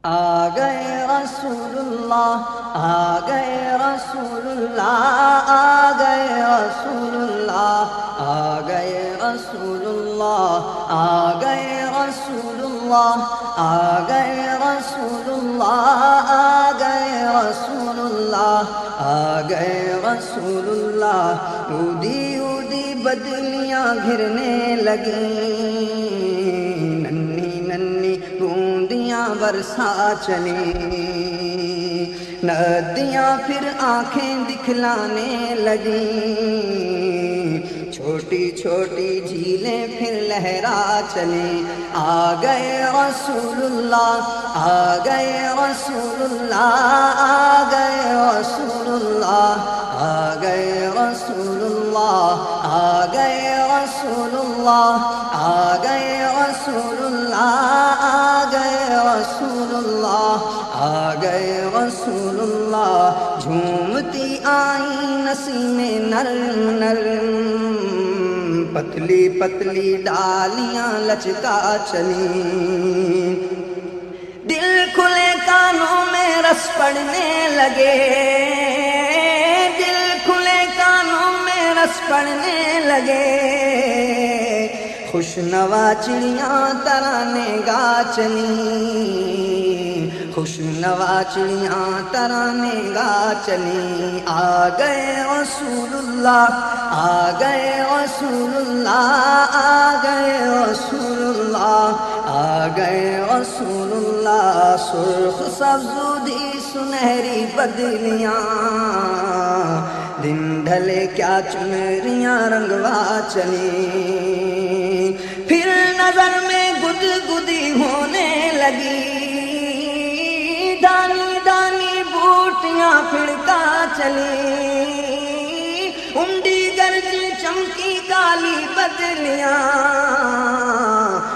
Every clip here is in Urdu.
آ گئے رسول اللہ، آ گئے رسول اللہ، آ گئے رسول اللہ، آ گئے رسول اللہ، آ گئے رسول اللہ، آ گئے رسول اللہ، آ گئے رسول اللہ، آ گئے رسول اللہ۔ اودی اودی بدلیاں گھرنے لگیں، ننھی ننھی بوندیاں برسا چلیں، ندیاں پھر آنکھیں دکھلانے لگیں، چھوٹی چھوٹی جھیلیں پھر لہرا چلیں۔ آ گئے رسول اللہ، آ گئے رسول اللہ، آ گئے رسول اللہ، آ گئے رسول اللہ، آ گئے رسول اللہ، آ گئے رسول اللہ، آ گئے رسول اللہ، آ گئے رسول اللہ۔ جھومتی آئیں نسیمیں نرم نرم، پتلی پتلی ڈالیاں لچکا چلیں، دل کھلے کانوں میں رس پڑنے لگے، دل کھلے کانوں میں رس پڑنے لگے، خوشنوا چڑیاں ترانے گا چلیں، خوشنوا چڑیاں ترانے گا چلیں۔ آ گئے رسول اللہ، آ گئے رسول اللہ، آ گئے رسول اللہ، آ گئے رسول اللہ۔ سرخ سبزودی سنہری بدلیاں، دن ڈھلے کیا چنریاں رنگوا چلیں، پھر نظر میں گدگدی ہونے لگی، دانی دانی بوٹیاں پھڑکا چلیں، انڈی گرجی چمکی کالی بدلیاں،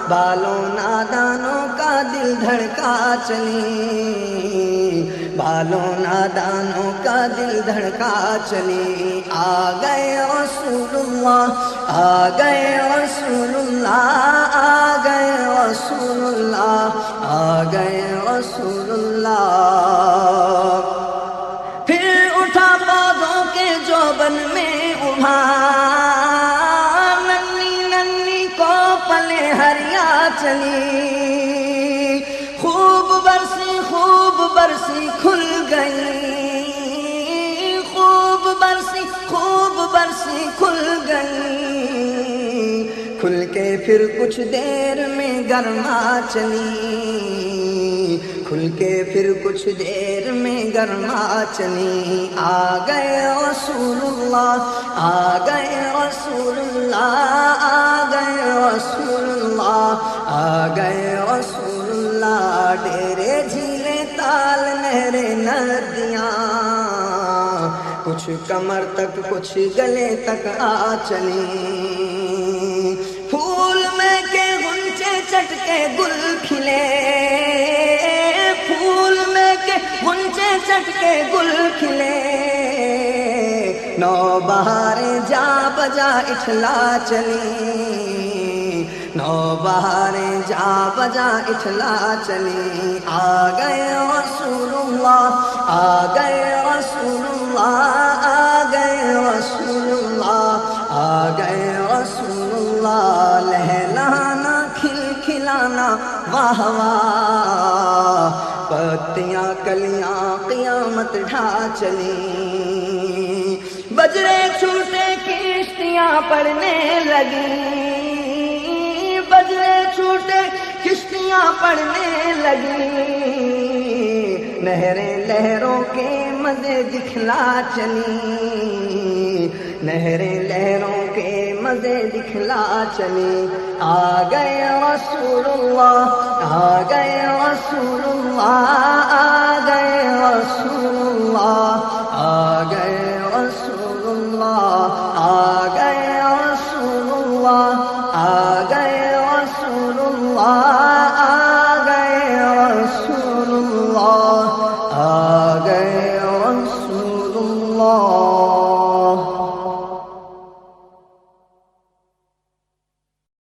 بالوں نادانوں کا دل دھڑکا چلیں، بالوں نادانوں کا دل دھڑکا چلیں۔ آ گئے رسول اللہ، آ گئے رسول اللہ، آ گئے رسول اللہ، آ گئے رسول اللہ۔ پھر اٹھا پودوں کے جوبن میں ابھار، ننھی ننھی کو پلے ہریا چلی، خوب برسی کھل گئی، خوب برسی کھل گئی، کھل کے پھر کچھ دیر میں گرما چلی، کھل کے پھر کچھ دیر میں گرما چلی۔ آ گئے رسول اللہ، آ گئے رسول اللہ، آ گئے رسول اللہ، آ گئے رسول اللہ۔ ڈیرے جھیلیں تال نہریں ندیاں، کچھ کمر تک کچھ گلے تک آ چلیں، پھول میں کے غنچے چٹ کے گل کھلے، پھول میں کے غنچے چٹ کے گل کھلے، نو بہاریں جا بجا اٹھلا چلیں، نو بہاریں جا بجا اٹھلا چلیں۔ آ گئے رسول اللہ، آ گئے رسول اللہ، آ گئے رسول اللہ، آ گئے رسول اللہ۔ لہلانا کھل کھلانا واہ واہ، پتیاں کلیاں قیامت ڈھا چلیں، بجرے چھوٹے کشتیاں پڑنے لگیں، بجرے چھوٹے کشتیاں پڑنے لگیں، نہریں لہروں کے مزے دکھلا چلیں، نہریں لہروں کے مزے دکھلا چلیں۔ آ گئے رسول اللہ، آ گئے رسول اللہ، آ گئے رسول اللہ، آ گئے رسول اللہ، آ گئے رسول اللہ، آ گئے رسول اللہ۔